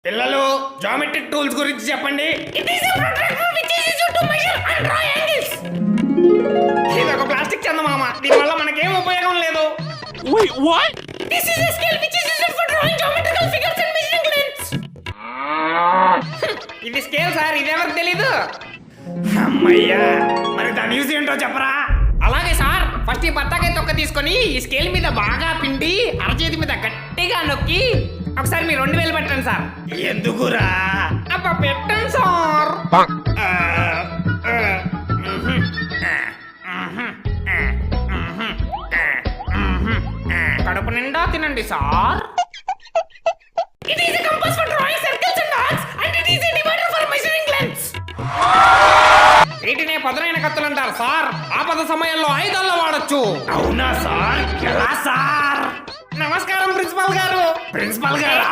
పిల్లలు geometric tools గురించి చెప్పండి. ఇది ఒక ప్లాస్టిక్ చందమామ, దీనివల్ల మనకేం ఉపయోగం లేదు. ఇది స్కేల్ సార్, ఇదేవరకు తెలీదు. అమ్మయ్యా, మరి దాని యూజ్ ఏంటో చెప్పరా? అలాగే సార్, ఫస్ట్ ఈ బత్తాకాయ తొక్క తీసుకొని ఈ స్కేల్ మీద బాగా పిండి అరచేతి మీద గట్టిగా నొక్కి ఒకసారి మీరు 2000 పెట్టండి సార్. ఎందుకురా? అబ్బా పెట్టండి సార్. కడుపు నిండా తినండి sir. It is a compass for drawing circles and arcs, and it is a divider for measuring lengths. వీటినే పదునైన కత్తులు అంటారు సార్. ఆపద సమయంలో ఆయుధాల్లో వాడొచ్చు. అవునా సార్? ఎలా సార్? నమస్కారం ప్రిన్సిపల్ గారు. ప్రిన్సిపల్ గారు